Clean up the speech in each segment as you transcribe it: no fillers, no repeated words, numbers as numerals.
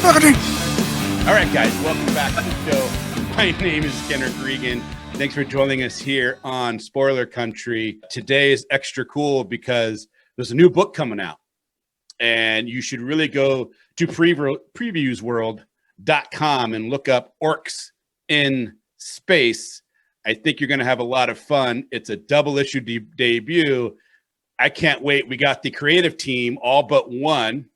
All right, guys, welcome back to the show. My name is Kenric. Thanks for joining us here on Spoiler Country. Today is extra cool because there's a new book coming out, and you should really go to previewsworld.com and look up Orcs in Space. I think you're going to have a lot of fun. It's a double issue debut. I can't wait. We got the creative team, all but one.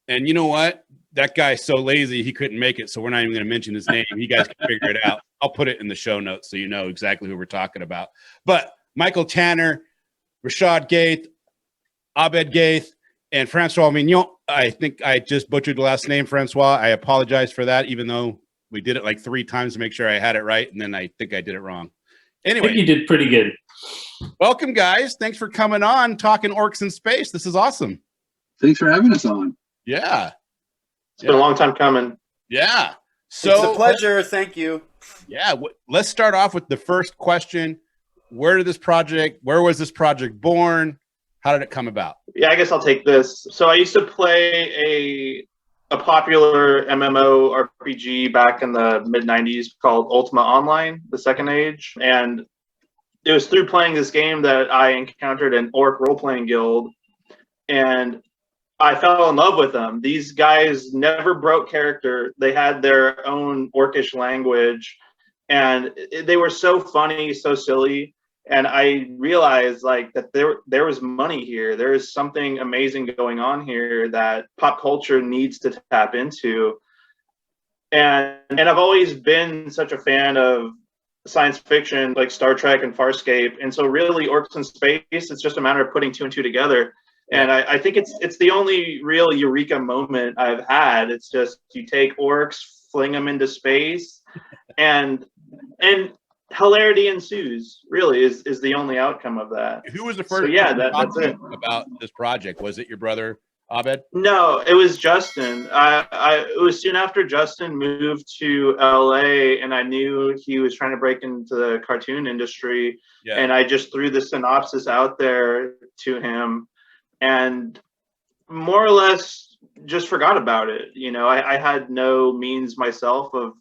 And you know what? That guy's so lazy he couldn't make it, so we're not even going to mention his name. You guys can figure it out. I'll put it in the show notes so you know exactly who we're talking about. But Michael Tanner, Rashad Gheith, Aben Gheith, and Francois Vigneault. I think I just butchered the last name, Francois. I apologize for that, even though we did it like 3 times to make sure I had it right, and then I think I did it wrong. Anyway. I think you did pretty good. Welcome, guys. Thanks for coming on, talking Orcs in Space. This is awesome. Thanks for having us on. Yeah. It's been a long time coming. Yeah. So it's a pleasure. Thank you. Yeah. Let's start off with the first question. Where was this project born? How did it come about? Yeah, I guess I'll take this. So I used to play a popular MMO RPG back in the mid-90s called Ultima Online, the Second Age. And it was through playing this game that I encountered an orc role-playing guild. And I fell in love with them. These guys never broke character. They had their own orcish language, and they were so funny, so silly. And I realized like that there was money here. There is something amazing going on here that pop culture needs to tap into. And I've always been such a fan of science fiction, like Star Trek and Farscape. And so really Orcs in Space, it's just a matter of putting 2 and 2 together. And I think it's the only real eureka moment I've had. It's just you take orcs, fling them into space, and hilarity ensues. Really, is the only outcome of that. Who was the first? So, yeah, that's it. About this project, was it your brother Aben? No, it was Justin. It was soon after Justin moved to LA, and I knew he was trying to break into the cartoon industry. Yeah. And I just threw the synopsis out there to him. And more or less just forgot about it. You know, I had no means myself of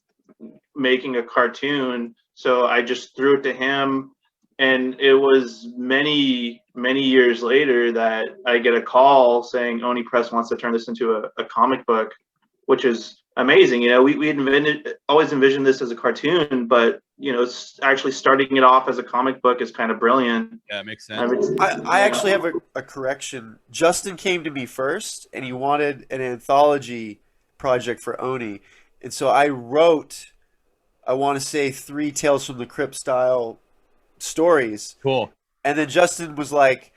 making a cartoon, so I just threw it to him. And it was many, many years later that I get a call saying Oni Press wants to turn this into a comic book, which is amazing. You know, we had always envisioned this as a cartoon, but you know, it's actually starting it off as a comic book is kind of brilliant. Yeah, it makes sense. I actually have a correction. Justin came to me first, and he wanted an anthology project for Oni. And so I wrote, I want to say 3 Tales from the Crypt style stories. Cool. And then Justin was like,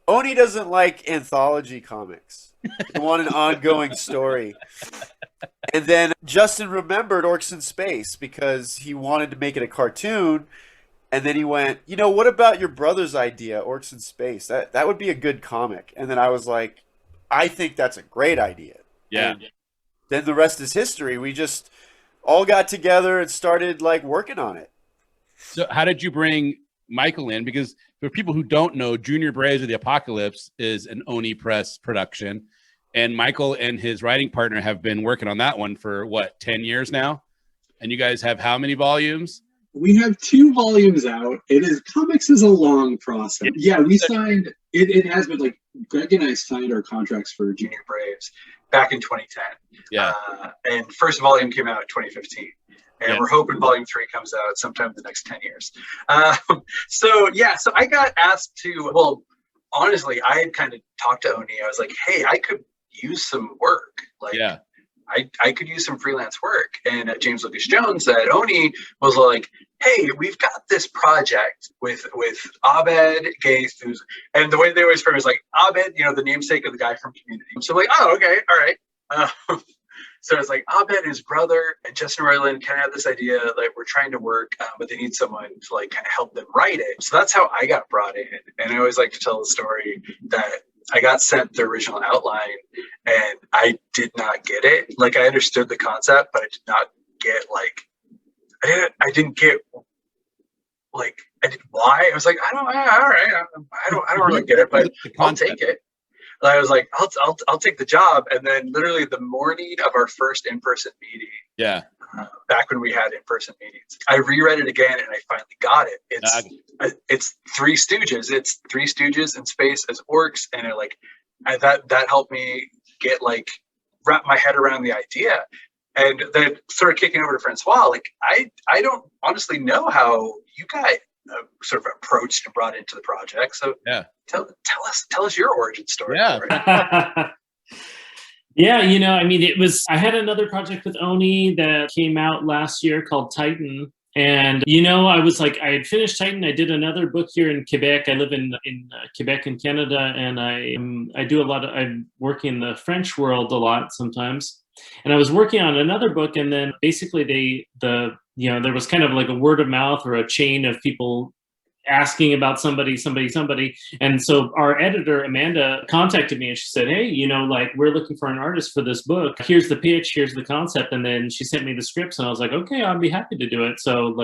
Oni doesn't like anthology comics. He wanted an ongoing story. And then Justin remembered Orcs in Space because he wanted to make it a cartoon. And then he went, you know, what about your brother's idea, Orcs in Space? That would be a good comic. And then I was like, I think that's a great idea. Yeah. And then the rest is history. We just all got together and started like working on it. So how did you bring Michael in? Because for people who don't know, Junior Braves of the Apocalypse is an Oni Press production. And Michael and his writing partner have been working on that one for, what, 10 years now? And you guys have how many volumes? We have 2 volumes out. Comics is a long process. Yeah, we signed, it has been like, Greg and I signed our contracts for Junior Braves back in 2010. Yeah. And first volume came out in 2015. And we're hoping volume 3 comes out sometime in the next 10 years. So I got asked to, well, honestly, I had kind of talked to Oni. I was like, hey, I could use some work. Like, I could use some freelance work. And James Lucas Jones at Oni was like, hey, we've got this project with Aben Gheith, and the way they always frame it is like Aben, you know, the namesake of the guy from Community. So I'm like, oh, okay, all right. So it's like Aben, his brother, and Justin Roiland kind of had this idea, like we're trying to work, but they need someone to like kind of help them write it. So that's how I got brought in. And I always like to tell the story that I got sent the original outline and I did not get it. Like I understood the concept, but I did not get like, I didn't get why. I was like, all right, I don't really get it, but I'll take it. And I was like, I'll take the job. And then literally the morning of our first in-person meeting, back when we had in-person meetings, I reread it again and I finally got it. It's Three Stooges. It's Three Stooges in space as orcs, and that helped me get wrap my head around the idea. And then sort of kicking over to Francois, I don't honestly know how you guys sort of approached and brought into the project. So tell us your origin story. Yeah. Yeah, I had another project with Oni that came out last year called Titan. And, I was I had finished Titan. I did another book here in Quebec. I live in Quebec in Canada, and I'm working in the French world a lot sometimes. And I was working on another book, and then basically there was kind of like a word of mouth or a chain of people asking about somebody. And so our editor, Amanda, contacted me and she said, hey, we're looking for an artist for this book. Here's the pitch, here's the concept. And then she sent me the scripts and I was like, okay, I'd be happy to do it. So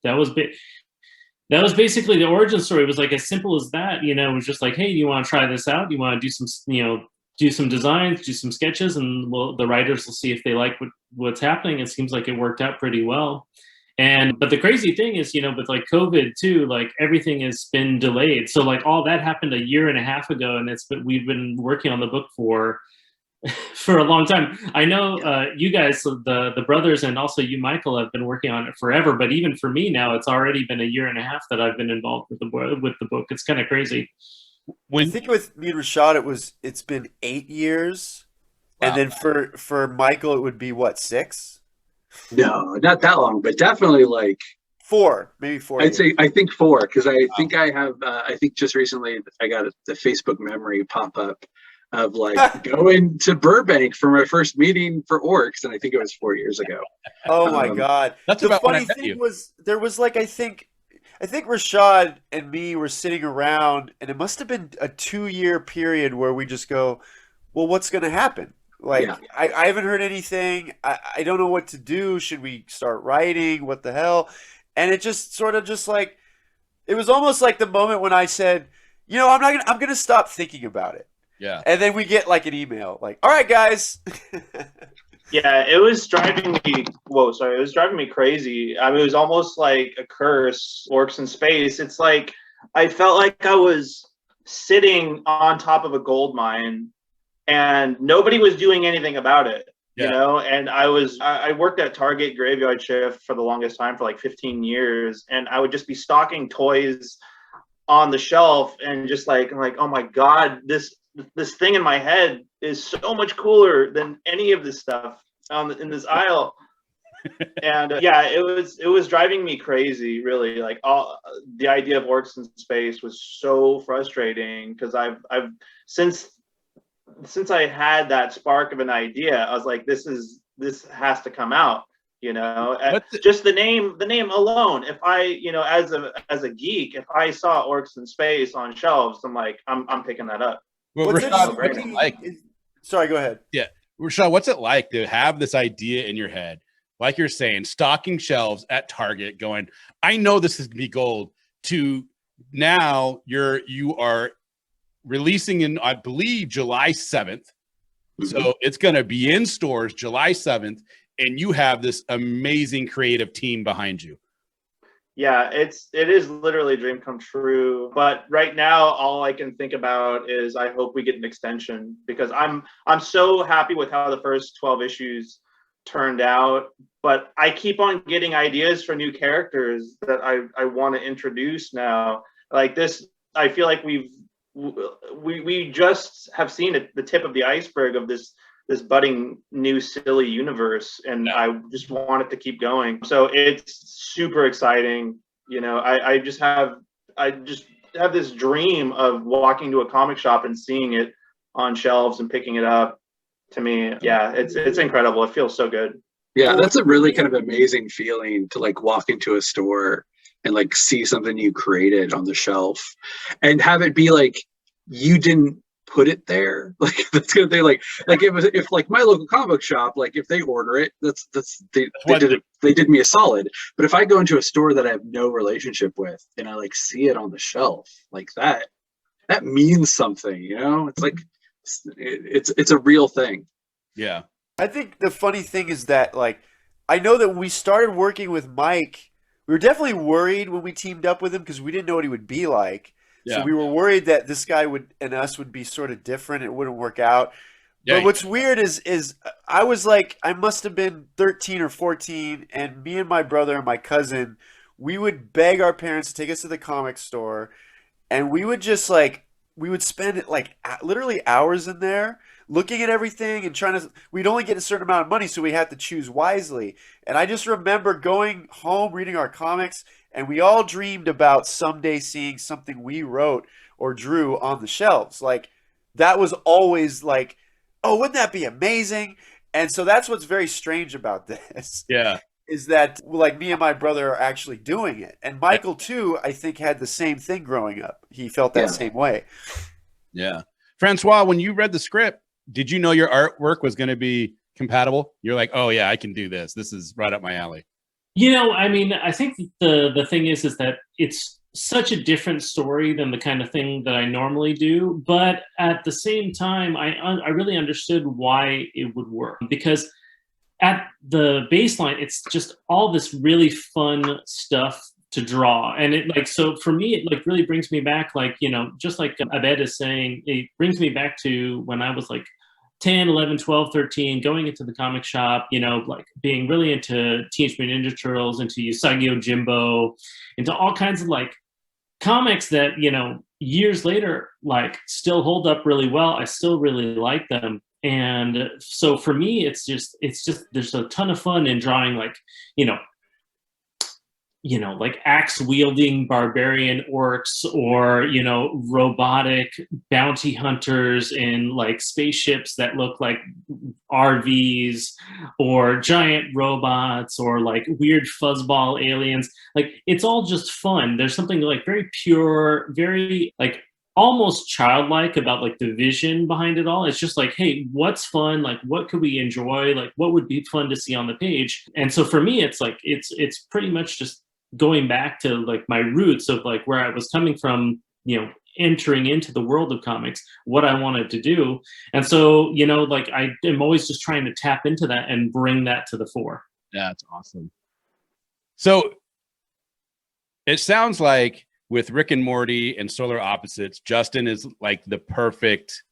that was basically the origin story. It was as simple as that, it was just hey, do you want to try this out? Do you want to do some designs, do some sketches, and the writers will see if they like what's happening. It seems like it worked out pretty well. But the crazy thing is, with COVID too, everything has been delayed. So all that happened a year and a half ago, and we've been working on the book for a long time. I know you guys, the brothers, and also you, Michael, have been working on it forever. But even for me now, it's already been a year and a half that I've been involved with the book. It's kind of crazy. I think with me and Rashad, it's been 8 years, wow. And then for Michael, it would be what, 6? No, not that long, but definitely 4, maybe 4. I think 4, because I think I have. I think just recently I got the Facebook memory pop up of going to Burbank for my first meeting for Orcs, and I think it was 4 years ago. Oh my God! That's the funny thing was there was I think Rashad and me were sitting around, and it must have been a 2-year period where we just go, well, what's going to happen? I haven't heard anything. I don't know what to do. Should we start writing? What the hell? And it just sort of it was almost like the moment when I said, I'm going to stop thinking about it. Yeah. And then we get an email all right, guys. Yeah, it was driving me. It was driving me crazy. I mean, it was almost like a curse. Orcs in space. It's I felt like I was sitting on top of a gold mine, and nobody was doing anything about it. And I worked at Target graveyard shift for the longest time, for 15 years, and I would just be stocking toys on the shelf, and just I'm oh my God, this thing in my head is so much cooler than any of this stuff in this aisle. And it was driving me crazy, really. The idea of Orcs in space was so frustrating, because I've since I had that spark of an idea, I was like, this has to come out, just the name alone. If I, as a geek, if I saw Orcs in space on shelves, I'm picking that up. Well, Rashad, what's it like? Sorry, go ahead. Yeah. Rashad, what's it like to have this idea in your head? Like you're saying, stocking shelves at Target going, I know this is going to be gold, to now you are releasing in, I believe, July 7th. Mm-hmm. So it's going to be in stores July 7th, and you have this amazing creative team behind you. Yeah, it is literally a dream come true. But right now, all I can think about is I hope we get an extension, because I'm so happy with how the first 12 issues turned out. But I keep on getting ideas for new characters that I want to introduce now. This, I feel like we just have seen the tip of the iceberg of this budding new silly universe, and I just want it to keep going. So it's super exciting. I just have this dream of walking to a comic shop and seeing it on shelves and picking it up. To me, yeah, it's incredible. It feels so good. Yeah, that's a really kind of amazing feeling to walk into a store and see something you created on the shelf and have it be you didn't put it there. That's good. They if my local comic book shop, if they order it, they did me a solid. But if I go into a store that I have no relationship with and I see it on the shelf that means something, it's it's a real thing. Yeah. I think the funny thing is that, like, I know that when we started working with Mike, we were definitely worried when we teamed up with him because we didn't know what he would be like. Yeah. So we were worried that this guy and us would be sort of different. It wouldn't work out. Yeah. But what's weird is I was like, I must have been 13 or 14, and me and my brother and my cousin, we would beg our parents to take us to the comic store, and we would just like, we would spend like literally hours in there looking at everything and trying to, we'd only get a certain amount of money, so we had to choose wisely. And I just remember going home, reading our comics, and we all dreamed about someday seeing something we wrote or drew on the shelves. Like, that was always like, oh, wouldn't that be amazing? And so that's what's very strange about this. Yeah. Is that, like, me and my brother are actually doing it. And Michael, too, I think had the same thing growing up. He felt that same way. Yeah. Francois, when you read the script, did you know your artwork was going to be compatible? You're like, oh, yeah, I can do this. This is right up my alley. You know, I mean, I think the thing is that it's such a different story than the kind of thing that I normally do. But at the same time, I really understood why it would work, because at the baseline, it's just all this really fun stuff to draw. And it, like, so for me, it like really brings me back, like, you know, just like Abed is saying, it brings me back to when I was like 10, 11, 12, 13, going into the comic shop, you know, like being really into Teenage Mutant Ninja Turtles, into Usagi Yojimbo, into all kinds of like comics that, you know, years later, like still hold up really well. I still really like them. And so for me, it's just there's a ton of fun in drawing, like, you know, like axe wielding barbarian orcs, or, you know, robotic bounty hunters in like spaceships that look like RVs, or giant robots, or like weird fuzzball aliens. Like, it's all just fun. There's something like very pure, very like almost childlike about like the vision behind it all. It's just like, hey, what's fun? Like, what could we enjoy? Like, what would be fun to see on the page? And so for me, it's like, it's pretty much just going back to like my roots of like where I was coming from, you know, entering into the world of comics, what I wanted to do. And so, you know, like I am always just trying to tap into that and bring that to the fore. Yeah, that's awesome. So it sounds like with Rick and Morty and Solar Opposites, Justin is like the perfect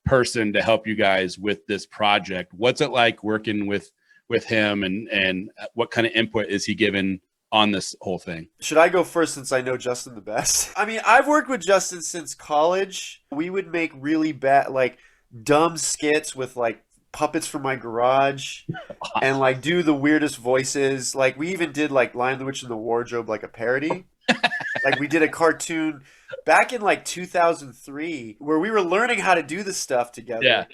person to help you guys with this project. What's it like working with him, and what kind of input is he given on this whole thing? Should I go first since I know Justin the best? I mean, I've worked with Justin since college. We would make really bad, like dumb skits with like puppets from my garage and like do the weirdest voices. Like, we even did like Lion the Witch in the Wardrobe, like a parody. Like, we did a cartoon back in like 2003 where we were learning how to do this stuff together. Yeah.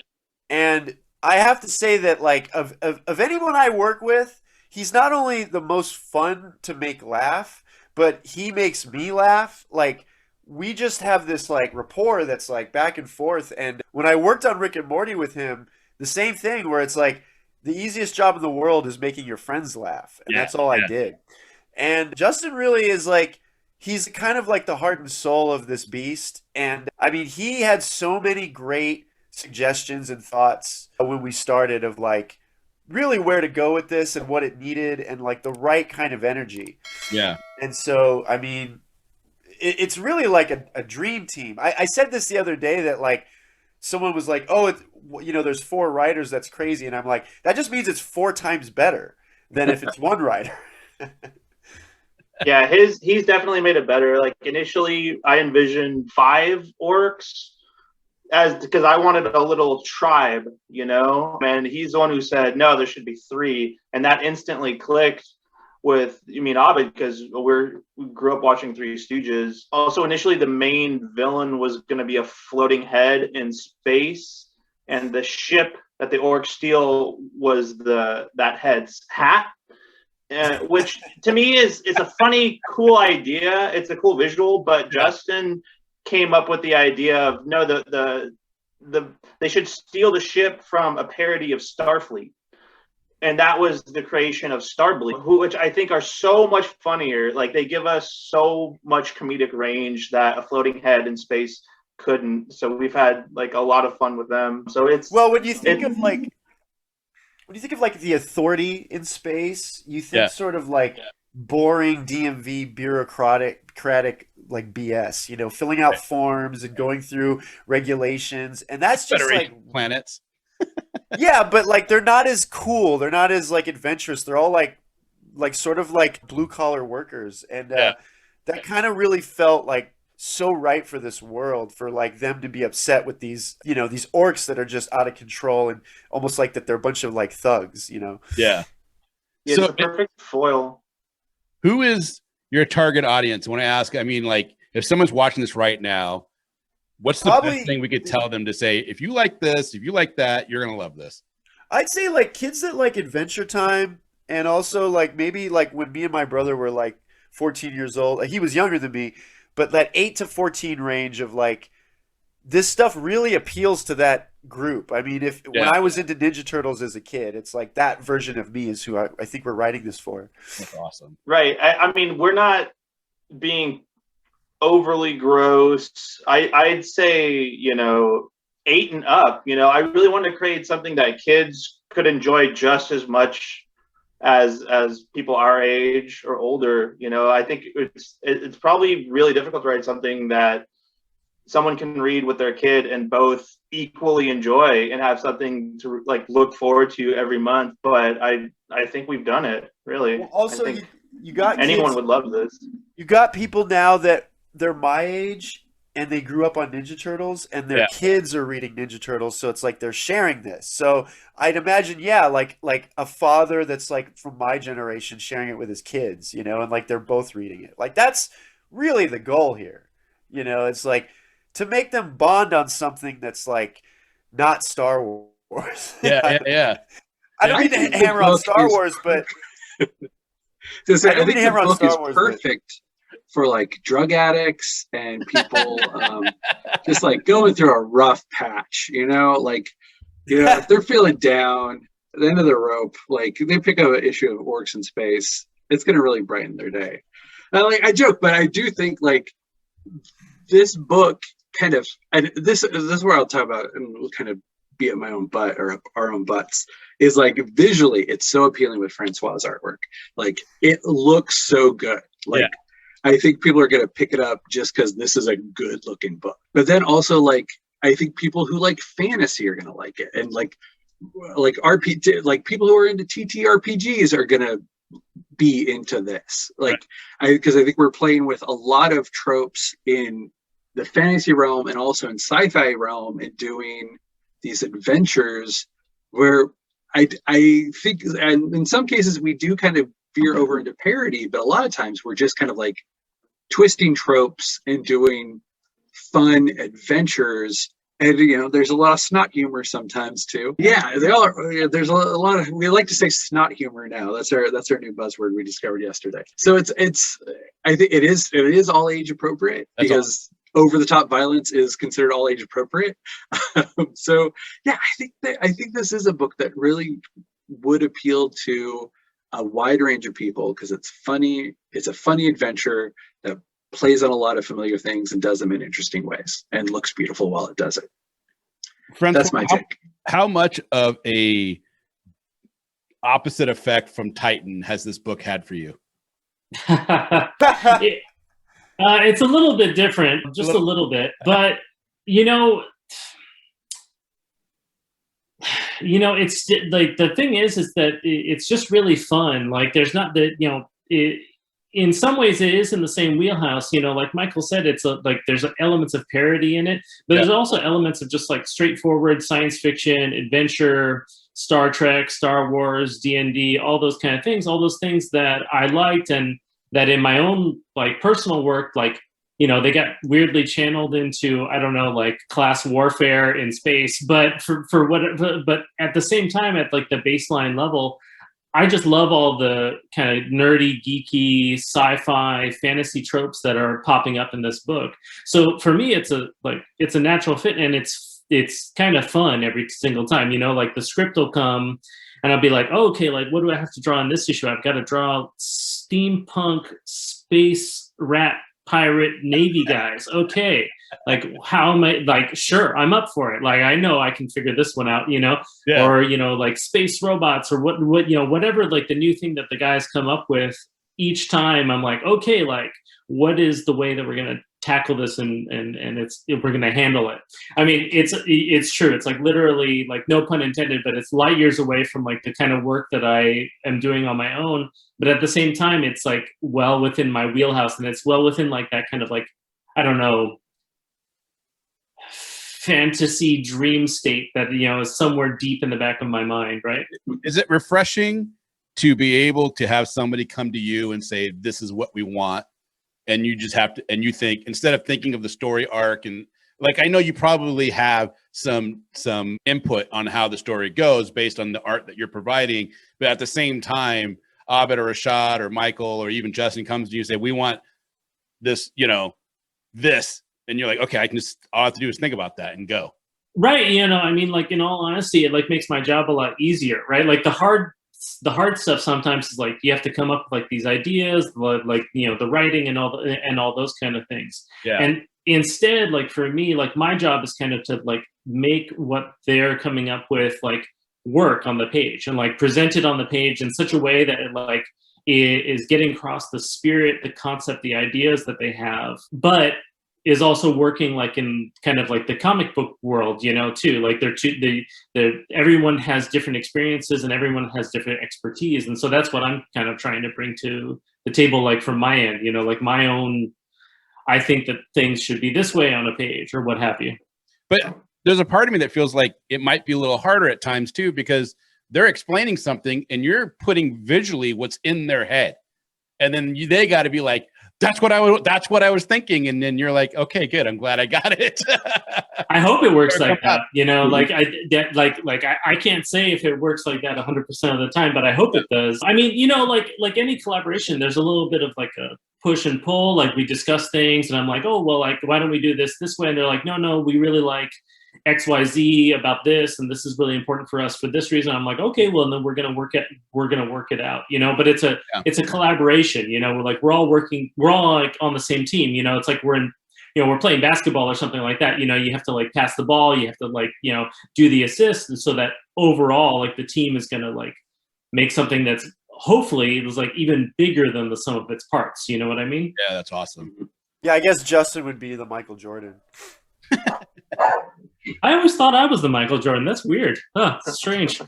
And I have to say that, like, of anyone I work with, he's not only the most fun to make laugh, but he makes me laugh. Like, we just have this like rapport that's like back and forth. And when I worked on Rick and Morty with him, the same thing, where it's like the easiest job in the world is making your friends laugh. And that's all I did. And Justin really is like, he's kind of like the heart and soul of this beast. And I mean, he had so many great suggestions and thoughts when we started of like really where to go with this and what it needed and like the right kind of energy. Yeah. And so, I mean, it's really like a dream team. I said this the other day that like someone was like, oh, you know, there's 4 writers. That's crazy. And I'm like, that just means it's 4 times better than if it's 1 writer. Yeah, he's definitely made it better. Like, initially, I envisioned 5 orcs because I wanted a little tribe, you know. And he's the one who said, no, there should be 3, and that instantly clicked with, you mean Aben, because we grew up watching Three Stooges. Also, initially, the main villain was going to be a floating head in space, and the ship that the orcs steal was that head's hat. Which to me is a funny, cool idea. It's a cool visual, but Justin came up with the idea of no, they should steal the ship from a parody of Starfleet, and that was the creation of Starbleed, which I think are so much funnier. Like, they give us so much comedic range that a floating head in space couldn't. So we've had like a lot of fun with them. So it's Well, when you think of like the authority in space, you think sort of like boring DMV bureaucratic like BS, you know, filling out forms and going through regulations, and that's just Federation like planets. yeah, but like they're not as cool, they're not as like adventurous. They're all like sort of like blue collar workers, and that kind of really felt like so right for this world, for like them to be upset with these, you know, these orcs that are just out of control and almost like that they're a bunch of like thugs, you know. Yeah. It's a perfect foil. Who is your target audience? When I ask, I mean, like, if someone's watching this right now, what's the best thing we could tell them to say? If you like this, if you like that, you're gonna love this. I'd say like kids that like Adventure Time, and also like maybe like when me and my brother were like 14 years old. He was younger than me, but that 8 to 14 range of like this stuff really appeals to that group. I mean, when I was into Ninja Turtles as a kid, it's like that version of me is who I think we're writing this for. That's awesome. Right. I mean, we're not being overly gross. I'd say, you know, 8 and up. You know, I really wanted to create something that kids could enjoy just as much as people our age or older. You know, I think it's probably really difficult to write something that someone can read with their kid and both equally enjoy and have something to like look forward to every month. But I think we've done it, really. Well, also, you got anyone kids, would love this. You got people now that they're my age and they grew up on Ninja Turtles, and their kids are reading Ninja Turtles, so it's like they're sharing this. So I'd imagine, like a father that's like from my generation sharing it with his kids, you know, and like they're both reading it. Like that's really the goal here. You know, it's like to make them bond on something that's like not Star Wars. Yeah. I don't mean to hammer on Star Wars, but I think the book is Wars, perfect for like drug addicts and people just like going through a rough patch, you know, like, you know, if they're feeling down at the end of the rope, like they pick up an issue of Orcs in Space, it's going to really brighten their day. I joke, but I do think like this book kind of, and this is where I'll talk about and we'll kind of be at my own butt or our own butts, is like visually it's so appealing with Francois' artwork. Like it looks so good. Like I think people are going to pick it up just because this is a good looking book. But then also like I think people who like fantasy are going to like it, and like RPG, like people who are into TTRPGs are going to be into this. Like because I think we're playing with a lot of tropes in the fantasy realm and also in sci-fi realm, and doing these adventures where I think, and in some cases we do kind of veer over into parody, but a lot of times we're just kind of like twisting tropes and doing fun adventures. And you know, there's a lot of snot humor sometimes too. Yeah, they all are. There's a lot of, we like to say snot humor now. That's our new buzzword we discovered yesterday. So it's I think it is all age appropriate. That's because awesome. Over the top violence is considered all age appropriate. So yeah, I think this is a book that really would appeal to a wide range of people because it's funny. It's a funny adventure that plays on a lot of familiar things and does them in interesting ways and looks beautiful while it does it. That's my take. How much of a opposite effect from Titan has this book had for you? It's a little bit different, just a little bit, but you know, it's like the thing is that it's just really fun. Like there's not that, you know, in some ways it is in the same wheelhouse, you know, like Michael said, it's like there's elements of parody in it, but there's also elements of just like straightforward science fiction, adventure, Star Trek, Star Wars, D&D, all those kind of things, all those things that I liked, and that in my own like personal work, like, you know, they got weirdly channeled into, I don't know, like class warfare in space, but but at the same time, at like the baseline level, I just love all the kind of nerdy, geeky, sci-fi, fantasy tropes that are popping up in this book. So for me, it's a natural fit, and it's kind of fun every single time. You know, like the script will come, and I'll be like, oh, okay, like what do I have to draw in this issue? I've got to draw steampunk space rat pirate Navy guys. Okay, like how am I? Like, sure, I'm up for it. Like, I know I can figure this one out, Yeah. or like space robots or what whatever, like the new thing that the guys come up with each time. I'm like, okay, like what is the way that we're gonna tackle this and we're gonna handle it. I mean, it's true. It's like literally, like, no pun intended, but it's light years away from like the kind of work that I am doing on my own. But at the same time, it's like well within my wheelhouse, and it's well within like that kind of like, I don't know, fantasy dream state that is somewhere deep in the back of my mind, right? Is it refreshing to be able to have somebody come to you and say, this is what we want, and you just have to, and you think, instead of thinking of the story arc, and like, I know you probably have some input on how the story goes based on the art that you're providing, but at the same time, Aben or Rashad or Michael or even Justin comes to you and say, we want this, this, and you're like, okay, all I have to do is think about that and go. Right. I mean, like, in all honesty, it like makes my job a lot easier, right? Like the hard stuff sometimes is like you have to come up with like these ideas, like the writing and all those kind of things. Yeah. And instead, like for me, like my job is kind of to like make what they're coming up with like work on the page and like present it on the page in such a way that it like is getting across the spirit, the concept, the ideas that they have, but is also working like in kind of like the comic book world, too. Like they're everyone has different experiences and everyone has different expertise. And so that's what I'm kind of trying to bring to the table, like from my end, like my own, I think that things should be this way on a page or what have you. But there's a part of me that feels like it might be a little harder at times too, because they're explaining something and you're putting visually what's in their head. And then they got to be like, that's what I was thinking. And then you're like, okay, good. I'm glad I got it. I hope it works like that. Like I can't say if it works like that 100% of the time, but I hope it does. I mean, like any collaboration, there's a little bit of like a push and pull. Like we discuss things and I'm like, oh, well, like, why don't we do this way? And they're like, no, we really like XYZ about this, and this is really important for us for this reason. I'm like, okay, well, and then we're gonna work it out, but it's a collaboration, we're all like on the same team, it's like we're playing basketball or something like that, you have to like pass the ball, you have to like, do the assist, and so that overall like the team is gonna like make something that's hopefully it was like even bigger than the sum of its parts, you know what I mean? Yeah, that's awesome. Yeah, I guess Justin would be the Michael Jordan. I always thought I was the Michael Jordan. That's weird. Huh, that's strange.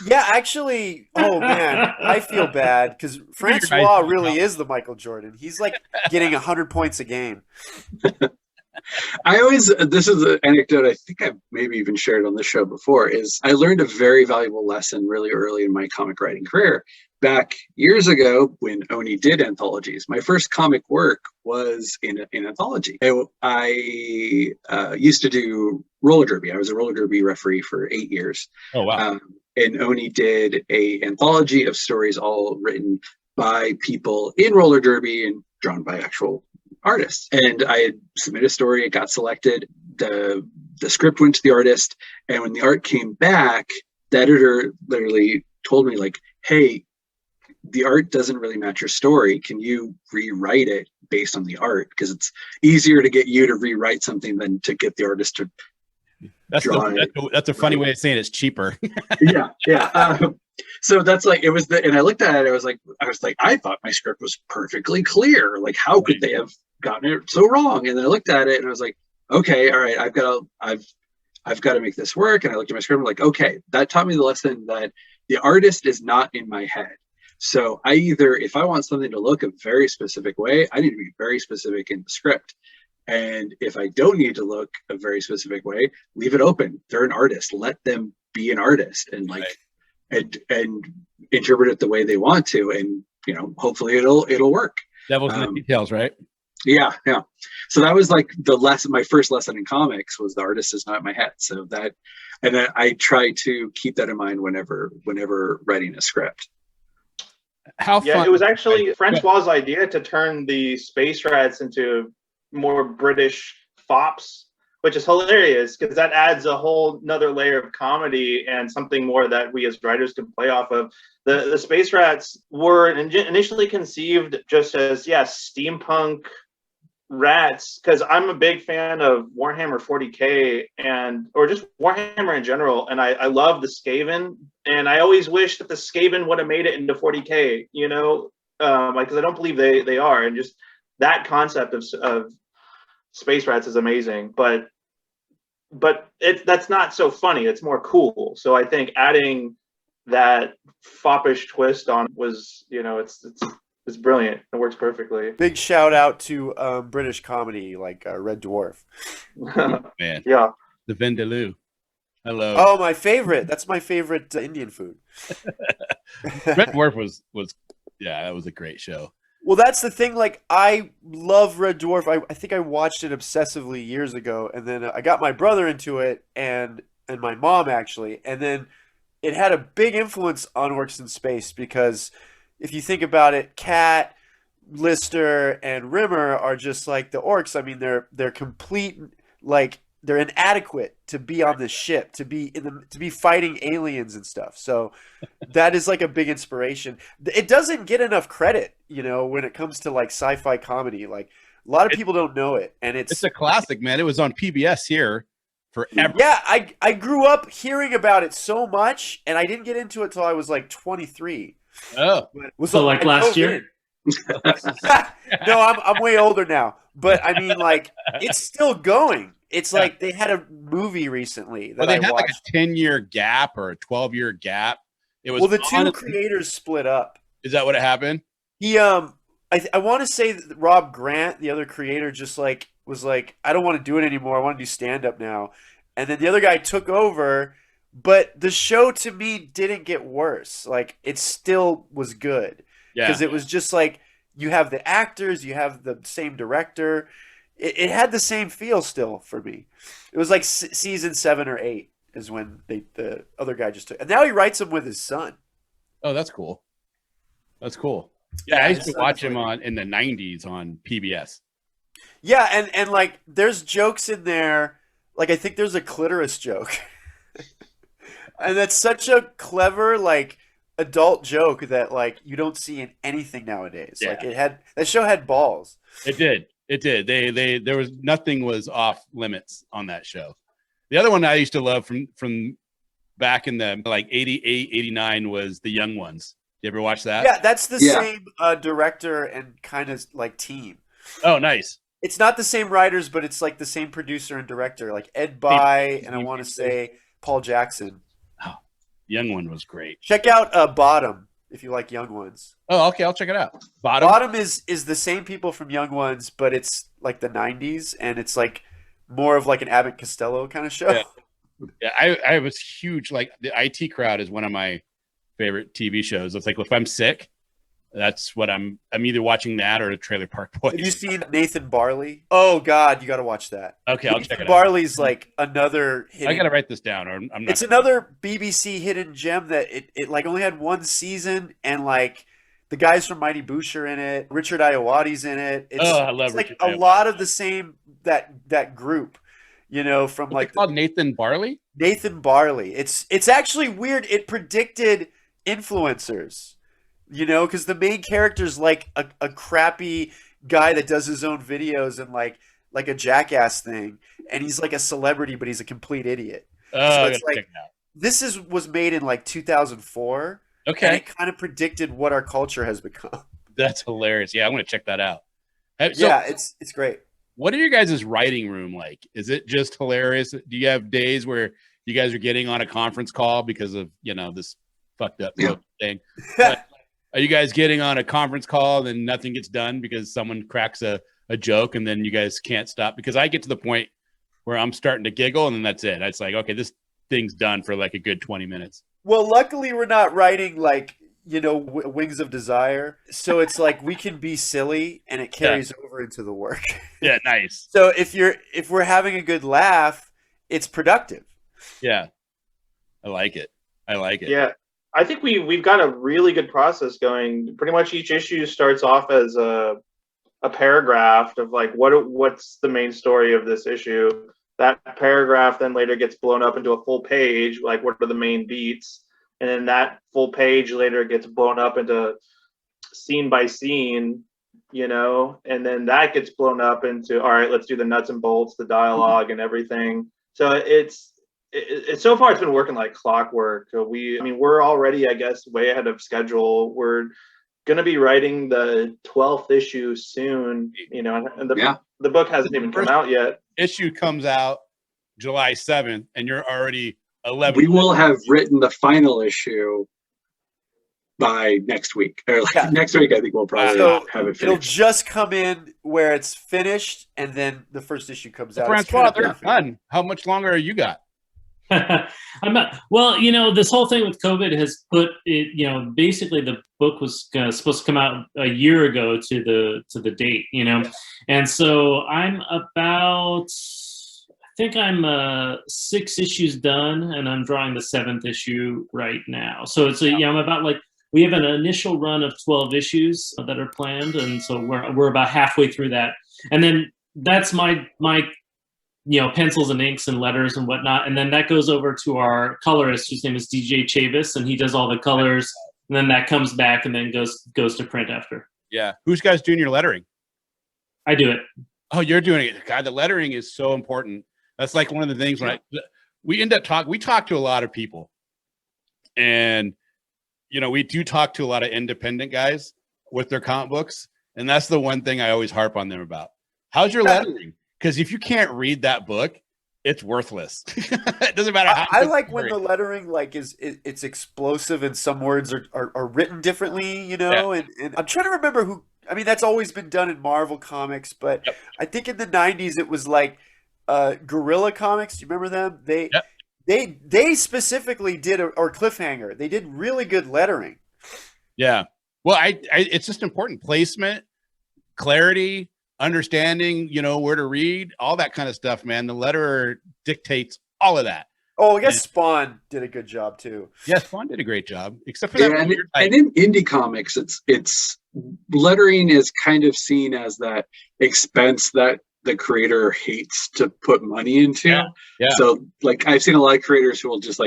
Yeah, actually, oh man, I feel bad because Francois really is the Michael Jordan. He's like getting 100 points a game. This is an anecdote I think I've maybe even shared on the show before, is I learned a very valuable lesson really early in my comic writing career. Back years ago when Oni did anthologies, my first comic work was in an anthology. I used to do roller derby. I was a roller derby referee for 8 years. Oh, wow. And Oni did a anthology of stories all written by people in roller derby and drawn by actual artists. And I had submitted a story, it got selected, the script went to the artist, and when the art came back, the editor literally told me like, hey, the art doesn't really match your story. Can you rewrite it based on the art? Because it's easier to get you to rewrite something than to get the artist to draw it. That's a funny way of saying it's cheaper. Yeah. So that's like, it was and I looked at it, I was like, I thought my script was perfectly clear. Like, how could they have gotten it so wrong? And then I looked at it and I was like, okay, all right, I've got to make this work. And I looked at my script and I'm like, okay, that taught me the lesson that the artist is not in my head. So if I want something to look a very specific way, I need to be very specific in the script. And if I don't need to look a very specific way, leave it open. They're an artist. Let them be an artist and like, and interpret it the way they want to. And, hopefully it'll work. Devil's in the details, right? Yeah. So that was like my first lesson in comics was the artist is not in my head. So and then I try to keep that in mind whenever writing a script. How fun. It was actually Francois' idea to turn the space rats into more British fops. which is hilarious because that adds a whole another layer of comedy and something more that we as writers can play off of. The Space Rats were initially conceived just as steampunk rats, because I'm a big fan of Warhammer 40k or just Warhammer in general, and I love the Skaven, and I always wish that the Skaven would have made it into 40k, because I don't believe they are, and just that concept of Space Rats is amazing, but that's not so funny. It's more cool. So I think adding that foppish twist on was, it's brilliant. It works perfectly. Big shout out to British comedy like Red Dwarf. Man, yeah, the Vindaloo. Hello. Oh, my favorite. That's my favorite Indian food. Red Dwarf was that was a great show. Well, that's the thing. Like, I love Red Dwarf. I think I watched it obsessively years ago, and then I got my brother into it, and my mom actually, and then it had a big influence on Orcs in Space, because if you think about it, Cat, Lister, and Rimmer are just like the Orcs. I mean, they're complete, like, they're inadequate to be on this ship, to be fighting aliens and stuff. So that is like a big inspiration. It doesn't get enough credit, when it comes to like sci-fi comedy. Like, a lot of people don't know it, and it's a classic, man. It was on PBS here forever. Yeah, I grew up hearing about it so much, and I didn't get into it till I was like 23. Oh, so like last year? No, I'm way older now, but I mean, like, it's still going. It's like they had a movie recently that they I had watched. like a 10-year gap or a 12-year gap. It was the two creators split up. Is that what it happened? He I want to say that Rob Grant, the other creator, just like was like, I don't want to do it anymore. I want to do stand up now. And then the other guy took over, but the show to me didn't get worse. Like, it still was good. Because it was just like, you have the actors, you have the same director. It had the same feel still for me. It was like season 7 or 8 is when the other guy just took. And now he writes them with his son. Oh, that's cool. That's cool. Yeah, I used to watch him in the 90s on PBS. Yeah, and like, there's jokes in there. Like, I think there's a clitoris joke. And that's such a clever, like, adult joke that, like, you don't see in anything nowadays. Yeah. Like, that show had balls. It did. There was nothing was off limits on that show. The other one I used to love from back in the like 88, 89 was The Young Ones. You ever watch that? Yeah, that's the same director and kind of like team. Oh, nice. It's not the same writers, but it's like the same producer and director, like Ed By, and I want to say Paul Jackson. Oh, Young One was great. Check out Bottom if you like Young Ones. Oh, okay, I'll check it out. Bottom is the same people from Young Ones, but it's like the 90s, and it's like more of like an Abbott Costello kind of show. Yeah, I was huge. Like, the IT Crowd is one of my favorite TV shows. It's like, if I'm sick, that's what I'm either watching that or the Trailer Park Boys. Have you seen Nathan Barley? Oh God, you got to watch that. Okay, I'll check it out. Barley's like another hidden, I got to write this down, or I'm not. It's another BBC hidden gem that it like only had one season, and like the guys from Mighty Boosh are in it. Richard Ayoade's in it. I love it's like Richard a Ayoade. lot of the same that group, from What's like it called Nathan Barley. Nathan Barley. It's actually weird. It predicted influencers, because the main character's like a crappy guy that does his own videos and like a jackass thing, and he's like a celebrity, but he's a complete idiot. Oh, so I it's gotta check like, it out. this was made in like 2004. Okay, and it kind of predicted what our culture has become. That's hilarious. Yeah, I'm gonna check that out. It's great. What are your guys' writing room like? Is it just hilarious? Do you have days where you guys are getting on a conference call because of this fucked up thing? Are you guys getting on a conference call and nothing gets done because someone cracks a joke and then you guys can't stop? Because I get to the point where I'm starting to giggle and then that's it. It's like, okay, this thing's done for like a good 20 minutes. Well, luckily we're not writing like, Wings of Desire. So it's like we can be silly and it carries over into the work. Yeah, nice. So if we're having a good laugh, it's productive. Yeah. I like it. Yeah. I think we've got a really good process going. Pretty much each issue starts off as a paragraph of like what's the main story of this issue, That paragraph then later gets blown up into a full page, like what are the main beats, and then that full page later gets blown up into scene by scene, and then that gets blown up into, all right, let's do the nuts and bolts, the dialogue and everything. So it's so far it's been working like clockwork. We're already, I guess, way ahead of schedule. We're going to be writing the 12th issue soon, and the book hasn't even come out yet. Issue comes out July 7th, and you're already 11. We will have written the final issue by next week. Or next week, I think we'll probably have it finished. It'll just come in where it's finished, and then the first issue comes out. Francois, they're done. How much longer you got? I'm not. Well, this whole thing with COVID has put it. Basically, the book was supposed to come out a year ago to the date. And so I'm about. I think I'm 6 issues done, and I'm drawing the 7th issue right now. So it's I'm about we have an initial run of 12 issues that are planned, and so we're about halfway through that. And then that's my pencils and inks and letters and whatnot. And then that goes over to our colorist, whose name is DJ Chavis, and he does all the colors. And then that comes back and then goes to print after. Yeah. Who's guys doing your lettering? I do it. Oh, you're doing it. God, the lettering is so important. That's like one of the things when we talk to a lot of people, and, we do talk to a lot of independent guys with their comic books. And that's the one thing I always harp on them about. How's your lettering? Because if you can't read that book, it's worthless. It doesn't matter how. I like when the lettering it's explosive and some words are written differently, and I'm trying to remember who. I mean, that's always been done in Marvel Comics, but I think in the 90s it was like Guerrilla Comics. Do you remember them? They specifically did or Cliffhanger. They did really good lettering. Yeah. Well, it's just important placement, clarity, understanding, where to read, all that kind of stuff, man. The letterer dictates all of that. Oh, I guess Spawn did a good job too. Yeah, Spawn did a great job, except for that. And in indie comics, it's lettering is kind of seen as that expense that the creator hates to put money into. Yeah. So I've seen a lot of creators who will just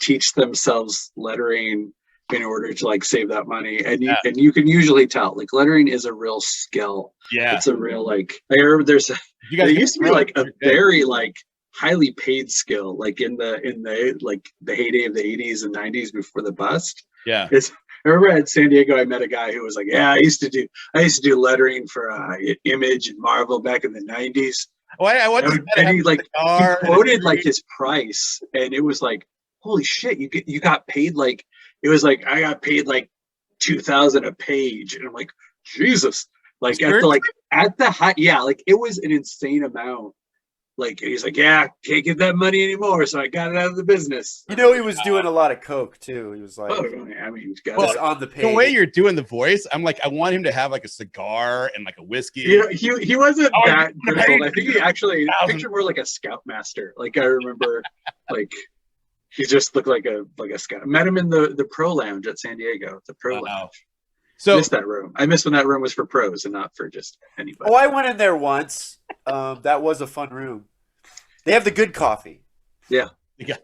teach themselves lettering in order to save that money, and you can usually tell lettering is a real skill. Yeah, it's a real I remember there used to be a very highly paid skill in the heyday of the 80s and 90s before the bust. Yeah, I remember at San Diego I met a guy who was like, I used to do lettering for Image and Marvel back in the 90s. Oh, and he quoted his price, and it was holy shit, you got paid it was I got paid $2,000 a page, and I'm like, Jesus, at the high, it was an insane amount. He's like, can't get that money anymore, so I got it out of the business. He was doing a lot of coke too. He was he's got it on the page. The way you're doing the voice, I'm I want him to have a cigar and a whiskey. He wasn't that grizzled. I think he actually pictured more like a scoutmaster. I remember, he just looked like a scout. Met him in the pro lounge at San Diego. The pro lounge. So I missed that room. I missed when that room was for pros and not for just anybody. Oh, I went in there once. That was a fun room. They have the good coffee. Yeah,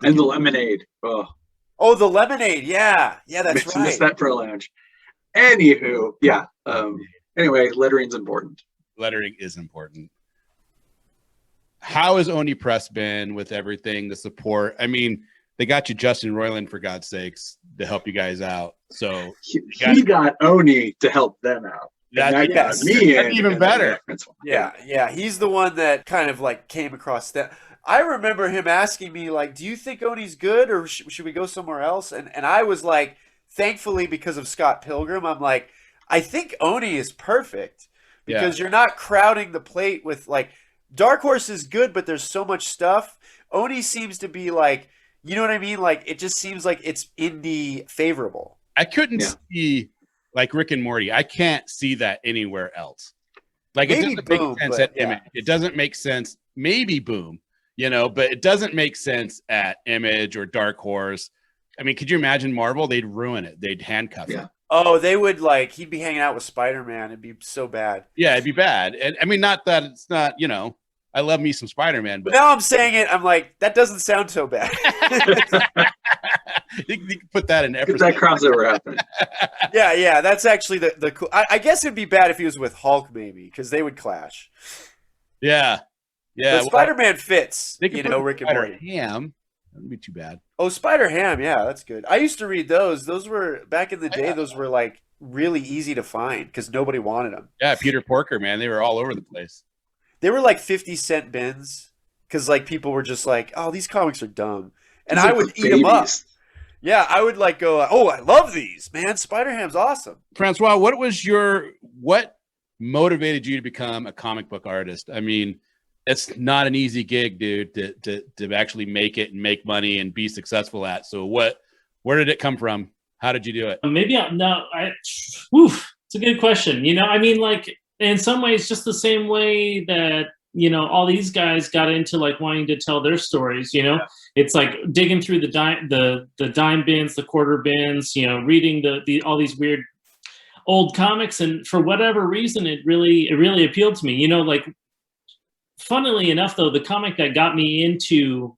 and the lemonade. Oh, the lemonade. Yeah, that's right. Missed that pro lounge. Anywho, yeah. Anyway, lettering's important. Lettering is important. How has Oni Press been with everything, the support? I mean, they got you Justin Roiland, for God's sakes, to help you guys out. So he got Oni to help them out. That's even better. Yeah. He's the one that kind of came across that. I remember him asking me do you think Oni's good, or should we go somewhere else? And I was thankfully, because of Scott Pilgrim, I'm I think Oni is perfect because you're not crowding the plate with Dark Horse is good, but there's so much stuff. Oni seems to be you know what I mean? It just seems like it's indie favorable. I couldn't see Rick and Morty. I can't see that anywhere else. It doesn't make sense at Image. It doesn't make sense. Maybe Boom, but it doesn't make sense at Image or Dark Horse. I mean, could you imagine Marvel? They'd ruin it. They'd handcuff it. Oh, they would he'd be hanging out with Spider-Man. It'd be so bad. Yeah, it'd be bad. And I mean, not that it's not, I love me some Spider-Man, But but now I'm saying it, I'm like, that doesn't sound so bad. you can put that in Get every. that crossover happening. Yeah, that's actually the cool. I guess it'd be bad if he was with Hulk, maybe, because they would clash. Yeah. But Spider-Man fits, they could you know, put Rick and Morty. Ham. That would be too bad. Oh, Spider-Ham, yeah, that's good. I used to read those. Those were, back in the day, those were like really easy to find because nobody wanted them. Yeah, Peter Porker, man, they were all over the place. They were like 50-cent bins because like people were just like, oh, these comics are dumb. And These I are would for eat them up. babies. Yeah, I would like go, oh, I love these, man. Spider-Ham's awesome. Francois, what motivated you to become a comic book artist? I mean, it's not an easy gig, dude, to actually make it and make money and be successful at. So where did it come from? How did you do it? It's a good question. You know, I mean, like in some ways, just the same way that, you know, all these guys got into like wanting to tell their stories, you know, it's like digging through the dime bins, the quarter bins, you know, reading all these weird old comics. And for whatever reason, it really appealed to me, you know, like funnily enough, though, the comic that got me into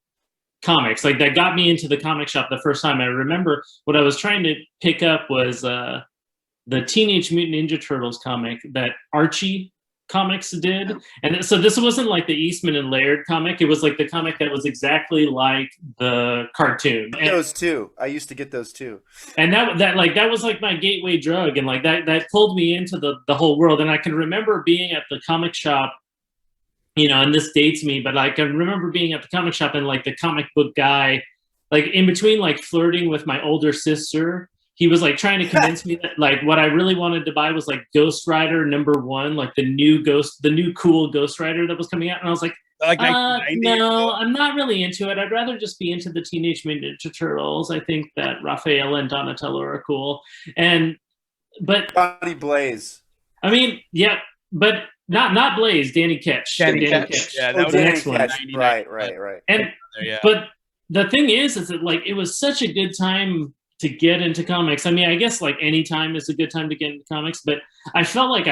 comics, like that got me into the comic shop the first time, I remember what I was trying to pick up was the Teenage Mutant Ninja Turtles comic that Archie Comics did. And so this wasn't like the Eastman and Laird comic. It was like the comic that was exactly like the cartoon. And Those too. I used to get those too. And that was like my gateway drug. And like that pulled me into the whole world. And I can remember being at the comic shop, you know, and this dates me, but like I remember being at the comic shop and like the comic book guy, like in between like flirting with my older sister, he was like trying to convince me that like what I really wanted to buy was like Ghost Rider #1, like the new cool Ghost Rider that was coming out. And I was like, no, I'm not really into it. I'd rather just be into the Teenage Mutant Ninja Turtles. I think that Raphael and Donatello are cool. But Johnny Blaze. I mean, yeah, but not Blaze, Danny Ketch. Danny Ketch. Yeah, that was the next one. Right. And but the thing is that like it was such a good time to get into comics. I mean, I guess like any time is a good time to get into comics, but I felt like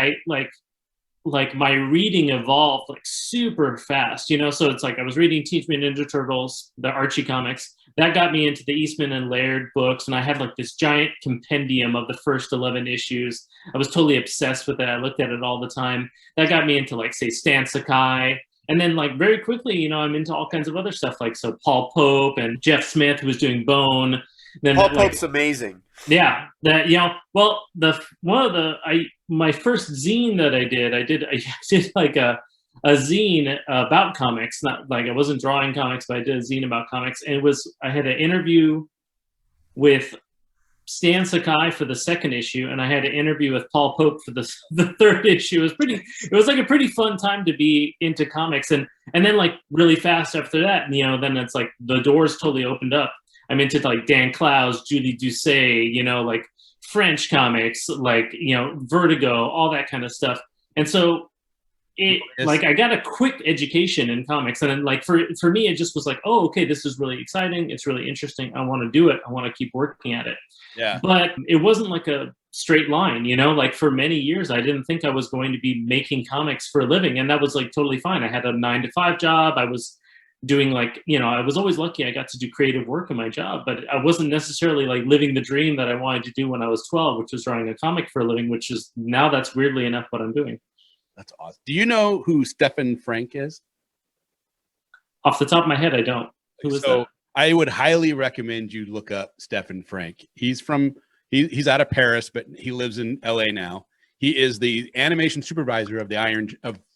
like my reading evolved like super fast, you know? So it's like I was reading Teenage Mutant Ninja Turtles, the Archie comics. That got me into the Eastman and Laird books, and I had like this giant compendium of the first 11 issues. I was totally obsessed with it. I looked at it all the time. That got me into like, say, Stan Sakai. And then like very quickly, you know, I'm into all kinds of other stuff, like so Paul Pope and Jeff Smith, who was doing Bone. Then Paul Pope's amazing. Yeah, that, you know, well, my first zine that I did like a zine about comics. Not like I wasn't drawing comics, but I did a zine about comics, and I had an interview with Stan Sakai for the second issue, and I had an interview with Paul Pope for the third issue. It was like a pretty fun time to be into comics, and then like really fast after that, you know, then it's like the doors totally opened up. I'm into like Dan Clowes, Julie Doucet, you know, like French comics, like, you know, Vertigo, all that kind of stuff. And so like I got a quick education in comics, and then like for me, it just was like, oh, okay, this is really exciting. It's really interesting. I want to do it. I want to keep working at it. Yeah. But it wasn't like a straight line, you know, like for many years, I didn't think I was going to be making comics for a living. And that was like totally fine. I had a 9-to-5 job. I was doing like, you know, I was always lucky I got to do creative work in my job, but I wasn't necessarily like living the dream that I wanted to do when I was 12, which was drawing a comic for a living, which is now that's weirdly enough what I'm doing. That's awesome. Do you know who Stephen Frank is? Off the top of my head, I don't. Who is that? I would highly recommend you look up Stephen Frank. He's out of Paris, but he lives in LA now. He is the animation supervisor of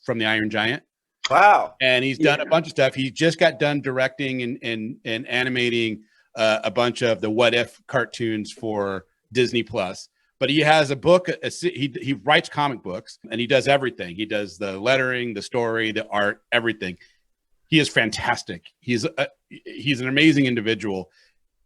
from the Iron Giant. Wow. And he's done a bunch of stuff. He just got done directing and animating a bunch of the What If cartoons for Disney Plus. But he has a book. He writes comic books, and he does everything. He does the lettering, the story, the art, everything. He is fantastic. He's an amazing individual.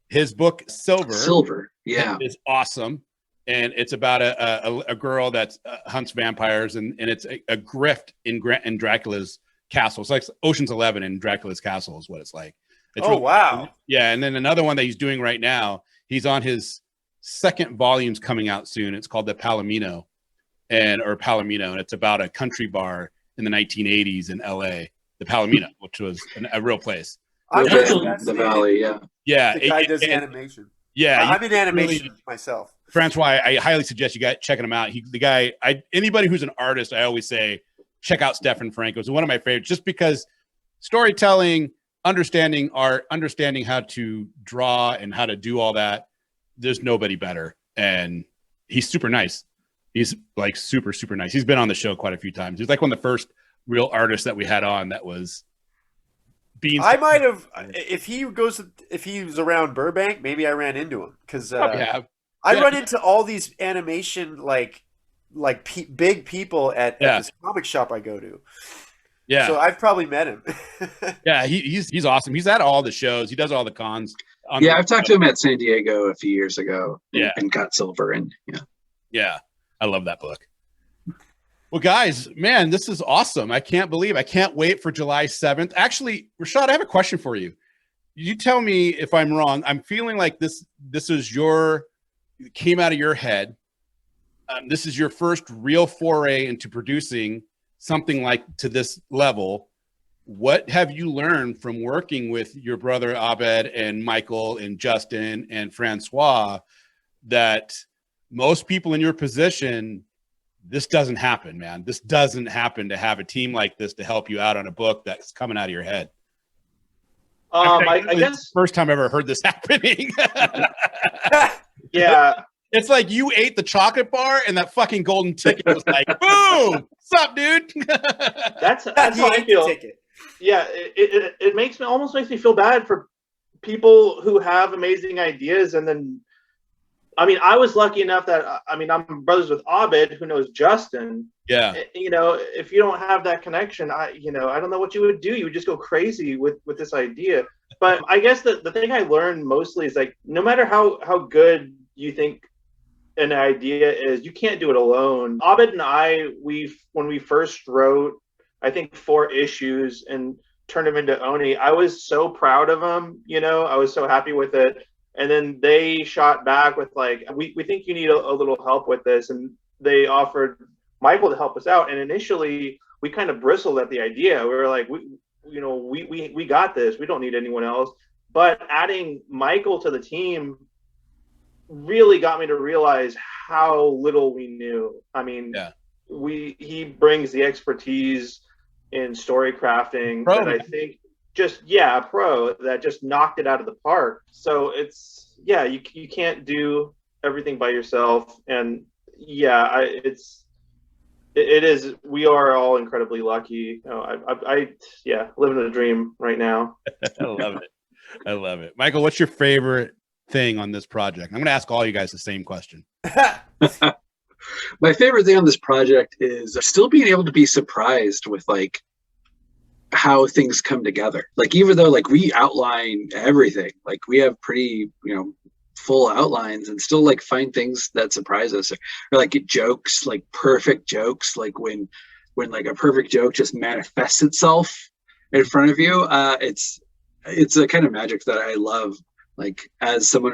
His book Silver, yeah, is awesome, and it's about a girl that hunts vampires, and it's a grift in Dracula's castle. It's like Ocean's 11 in Dracula's castle is what it's like. It's wow. Yeah, and then another one that he's doing right now, he's on his second volume's coming out soon. It's called the Palomino, and it's about a country bar in the 1980s in LA. the Palomino, which was a real place. I'm The really the fascinated. Valley, yeah. Yeah, The guy does and- animation. yeah. I'm in animation really- myself. Francois, I highly suggest you guys checking him out. Anybody who's an artist, I always say check out Stefan Franco. It's one of my favorites, just because storytelling, understanding art, understanding how to draw and how to do all that. There's nobody better, and he's super nice. He's like super, super nice. He's been on the show quite a few times. He's like one of the first real artists that we had on that was being. I might have, if he was around Burbank, maybe I ran into him because I run into all these animation big people at this comic shop I go to. Yeah. So I've probably met him. Yeah, he's awesome. He's at all the shows. He does all the cons. Yeah, I've talked to him at San Diego a few years ago. Yeah. And got silver, and Yeah, I love that book. Well, guys, man, this is awesome. I can't wait for July 7th. Actually, Rashad, I have a question for you. You tell me if I'm wrong. I'm feeling like this is came out of your head. This is your first real foray into producing something like to this level. What have you learned from working with your brother Abed and Michael and Justin and Francois that most people in your position, this doesn't happen, man. This doesn't happen to have a team like this to help you out on a book that's coming out of your head. I guess It's the first time I've ever heard this happening. yeah. It's like you ate the chocolate bar and that fucking golden ticket was like, boom, what's up, dude? That's how I feel. Ticket. Yeah, it almost makes me feel bad for people who have amazing ideas, and then, I mean, I was lucky enough that I'm brothers with Abed, who knows Justin. Yeah. You know, if you don't have that connection, I don't know what you would do. You would just go crazy with this idea. But I guess the thing I learned mostly is, like, no matter how good you think an idea is, you can't do it alone. Abed and I, when we first wrote, I think 4 issues and turned them into Oni, I was so proud of them. I was so happy with it. And then they shot back with, like, we think you need a little help with this. And they offered Michael to help us out. And initially we kind of bristled at the idea. We were like, we got this. We don't need anyone else. But adding Michael to the team really got me to realize how little we knew. I mean, he brings the expertise in story crafting that I think a pro that just knocked it out of the park. So you can't do everything by yourself. And it is, we are all incredibly lucky. I living the dream right now. I love it. Michael, what's your favorite thing on this project? I'm going to ask all you guys the same question. My favorite thing on this project is still being able to be surprised with, like, how things come together. Like, even though, like, we outline everything, like, we have pretty, full outlines, and still, like, find things that surprise us, or like jokes, like perfect jokes, like when like a perfect joke just manifests itself in front of you. It's a kind of magic that I love. Like, as someone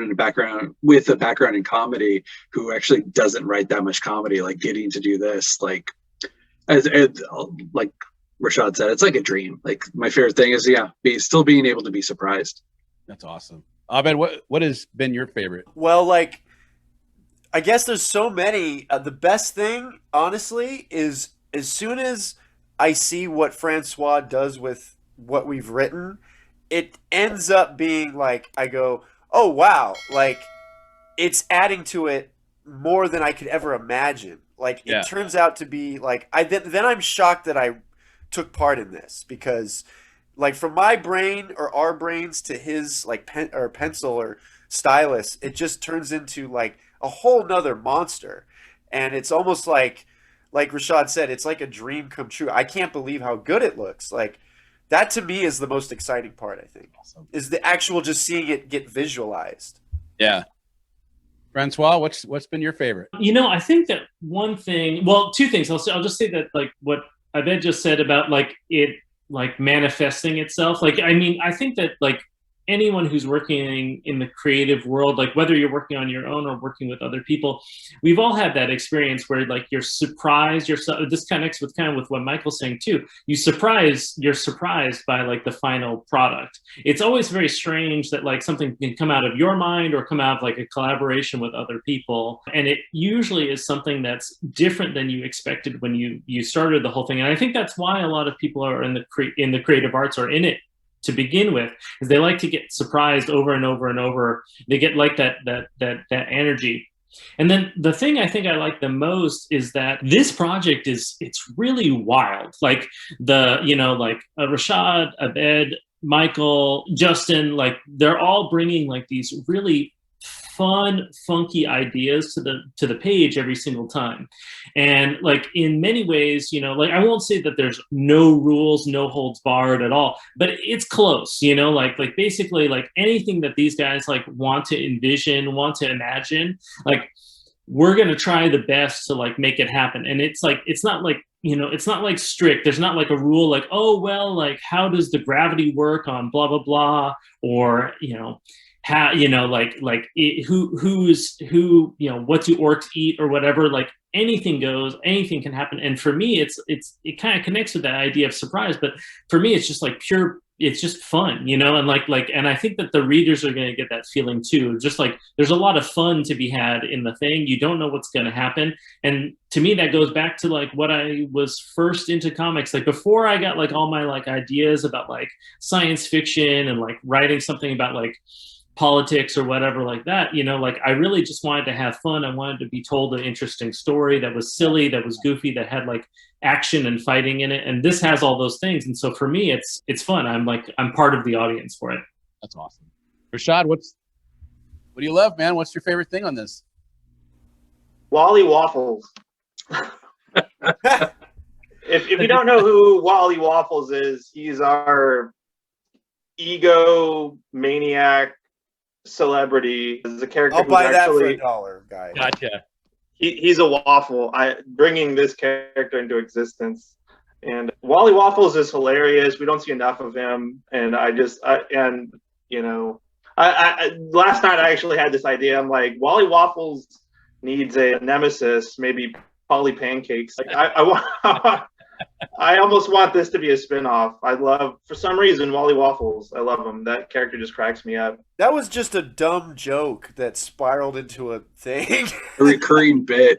with a background in comedy who actually doesn't write that much comedy, like, getting to do this, like, as like Rashad said, it's like a dream. Like, my favorite thing is still being able to be surprised. That's awesome. Abed, what has been your favorite? Well, like, I guess there's so many. The best thing, honestly, is as soon as I see what Francois does with what we've written, it ends up being like, I go, oh, wow. Like, it's adding to it more than I could ever imagine. Like, it turns out to be like, then I'm shocked that I took part in this, because, like, from my brain or our brains to his, like, pencil or stylus, it just turns into, like, a whole nother monster. And it's almost like Rashad said, it's like a dream come true. I can't believe how good it looks. Like, that to me is the most exciting part, I think. Awesome. Is the actual just seeing it get visualized. Yeah. Francois, what's been your favorite? I think that one thing, well, 2 things. I'll just say that, like, what Abed just said about, like, it, like, manifesting itself. Like, I mean, I think that, like, anyone who's working in the creative world, like whether you're working on your own or working with other people, we've all had that experience where like you're surprised yourself. This connects with kind of with what Michael's saying too. You're surprised by like the final product. It's always very strange that like something can come out of your mind or come out of like a collaboration with other people. And it usually is something that's different than you expected when you started the whole thing. And I think that's why a lot of people are in the creative arts or in it to begin with, is they like to get surprised over and over and over. They get like that energy. And then the thing I think I like the most is that this project it's really wild. Like Rashad, Aben, Michael, Justin, like they're all bringing like these really fun, funky ideas to the page every single time. And like in many ways, like I won't say that there's no rules, no holds barred at all, but it's close, like basically like anything that these guys like want to envision, want to imagine, like we're going to try the best to like make it happen. And it's like, it's not like, it's not like strict. There's not like a rule like, oh, well, like how does the gravity work on blah, blah, blah, or, how, what do orcs eat or whatever, like anything goes, anything can happen. And for me, it kind of connects with that idea of surprise, but for me, it's just like it's just fun, and I think that the readers are going to get that feeling too. Just like there's a lot of fun to be had in the thing. You don't know what's going to happen. And to me, that goes back to like what I was first into comics. Like before I got like all my like ideas about like science fiction and like writing something about like politics or whatever like that, like I really just wanted to have fun. I wanted to be told an interesting story that was silly, that was goofy, that had like action and fighting in it. And this has all those things. And so for me, it's fun. I'm part of the audience for it. That's awesome. Rashad, what do you love, man? What's your favorite thing on this? Wally Waffles. If you don't know who Wally Waffles is, he's our ego maniac celebrity. Is a character. I'll buy that for actually $1, guy. Gotcha. He's a waffle. Bringing this character into existence, and Wally Waffles is hilarious. We don't see enough of him, and last night I actually had this idea. I'm like, Wally Waffles needs a nemesis, maybe Polly Pancakes. Like I almost want this to be a spin-off. I love, for some reason, Wally Waffles. I love him. That character just cracks me up. That was just a dumb joke that spiraled into a thing. A recurring bit,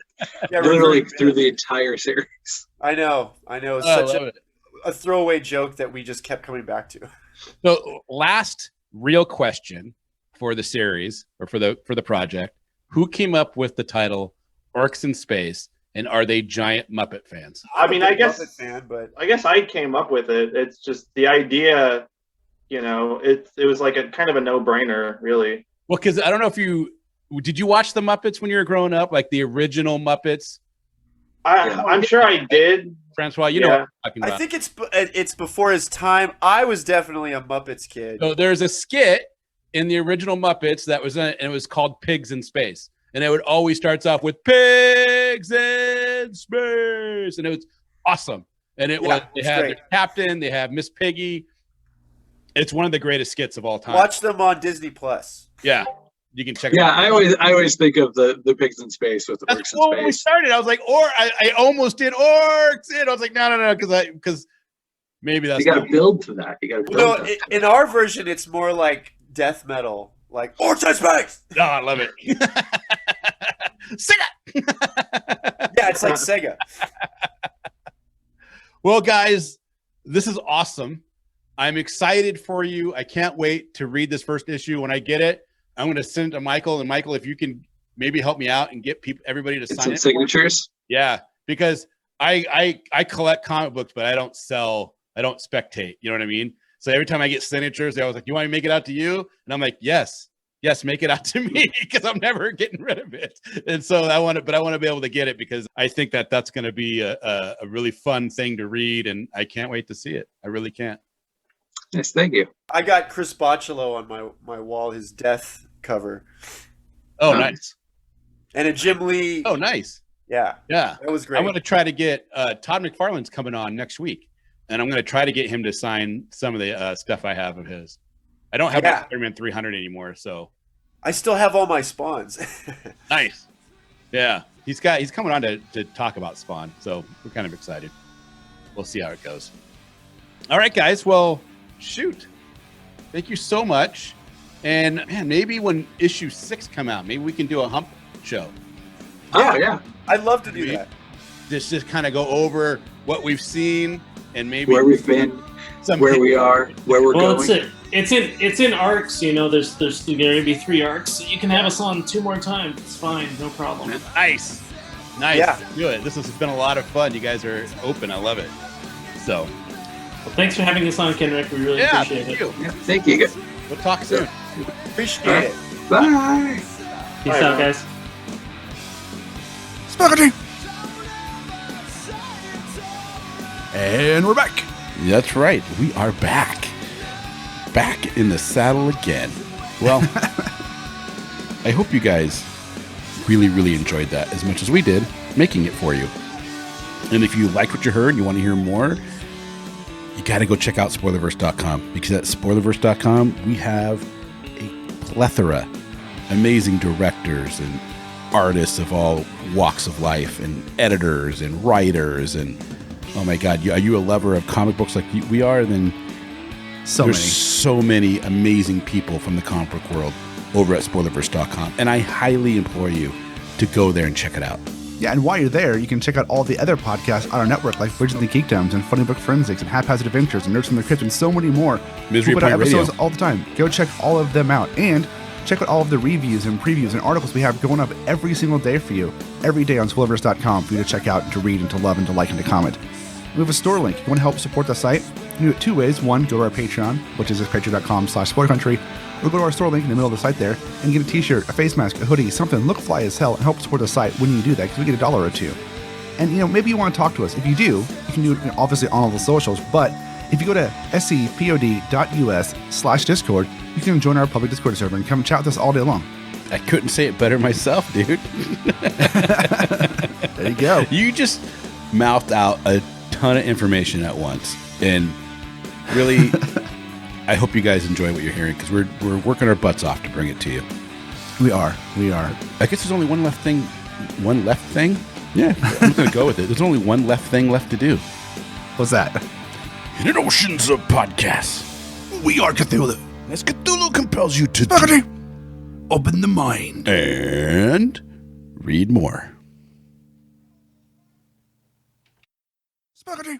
Yeah, literally recurring through bit. the entire series. I know. It's I such love it. a throwaway joke that we just kept coming back to. So last real question for the series or for the project, who came up with the title Orcs in Space? And are they giant Muppet fans? I mean, I guess Muppet fan, but I guess I came up with it. It's just the idea, it was like a kind of a no-brainer, really. Well, because I don't know if did you watch the Muppets when you were growing up, like the original Muppets? I'm sure I did. Francois, you know what I'm talking about. I think it's before his time. I was definitely a Muppets kid. So there's a skit in the original Muppets that was and it was called Pigs in Space. And it would always starts off with pigs in space. And it was awesome. And they had their captain, they have Miss Piggy. It's one of the greatest skits of all time. Watch them on Disney Plus. Yeah. You can check it Yeah, out. I always think of the pigs in space with the That's orcs in well, when we space. started. I was like, I almost did orcs. And I was like, no, because maybe that's You got to build to that. You got to build. No, to that. in our version, it's more like death metal, like Orcs in Space. No, I love it. Sega. Yeah, it's like Sega. Well, guys, this is awesome. I'm excited for you. I can't wait to read this first issue. When I get it, I'm going to send it to Michael. And Michael, if you can maybe help me out and get everybody to Get sign some it. signatures. Yeah, because I collect comic books, but I don't spectate. You know what I mean? So every time I get signatures, they always like, "You want me to make it out to you?" And I'm like, "Yes, make it out to me," because I'm never getting rid of it. And so I want to be able to get it because I think that that's going to be a really fun thing to read, and I can't wait to see it. I really can't. Yes, thank you. I got Chris Bocciolo on my wall, his death cover, Oh, Nice. nice. and a Jim Lee. Oh, nice. Yeah, Yeah. that was great. I'm going to try to get Todd McFarlane's coming on next week, and I'm going to try to get him to sign some of the stuff I have of his. I don't have Yeah. my Spider-Man 300 anymore, so I still have all my spawns. nice. Yeah, he's coming on to talk about Spawn, so we're kind of excited. We'll see how it goes. All right, guys. Well, shoot. Thank you so much. And man, maybe when issue 6 come out, maybe we can do a hump show. Oh yeah. I'd love to do that. Just kind of go over what we've seen and maybe Where we've been, where we are, where we're going. It's in arcs. You know, there's going to be 3 arcs. You can have us on 2 more times. It's fine, no problem. Nice. Yeah. Good. This has been a lot of fun. You guys are open. I love it. So, Well, thanks for having us on, Kenric. We really appreciate thank it. you. Yeah, thank you guys. We'll talk soon. Appreciate it. Bye. Peace out, guys. Spaghetti! And we're back. That's right. We are back. Back in the saddle again. Well, I hope you guys really, really enjoyed that as much as we did making it for you. And if you liked what you heard and you want to hear more, you got to go check out Spoilerverse.com, because at Spoilerverse.com, we have a plethora amazing directors and artists of all walks of life, and editors and writers, and oh my God, are you a lover of comic books like we are? Then there's so many amazing people from the comic book world over at Spoilerverse.com, and I highly implore you to go there and check it out. Yeah, and while you're there, you can check out all the other podcasts on our network, like Bridges and Geekdoms and Funny Book Forensics and Haphazard Adventures and Nerds from the Crypt and so many more. Misery We put out Point Radio. episodes all the time. Go check all of them out. And check out all of the reviews and previews and articles we have going up every single day for you. Every day on Spoilerverse.com for you to check out and to read and to love and to like and to comment. We have a store link. You want to help support the site? You can do it 2 ways. One, go to our Patreon, which is patreon.com/spoilercountry, or go to our store link in the middle of the site there and get a t-shirt, a face mask, a hoodie, something, look fly as hell, and help support the site when you do that, because we get $1 or $2. And, maybe you want to talk to us. If you do, you can do it obviously on all the socials, but if you go to scpod.us/discord, you can join our public Discord server and come chat with us all day long. I couldn't say it better myself, dude. There you go. You just mouthed out a ton of information at once, and really, I hope you guys enjoy what you're hearing, because we're working our butts off to bring it to you. We are. I guess there's only one left thing. Yeah, I'm gonna go with it. There's only one left thing left to do. What's that? In an oceans of podcasts, We are Cthulhu. as Cthulhu compels you to Spaghetti. Open the mind. and read more. Spaghetti.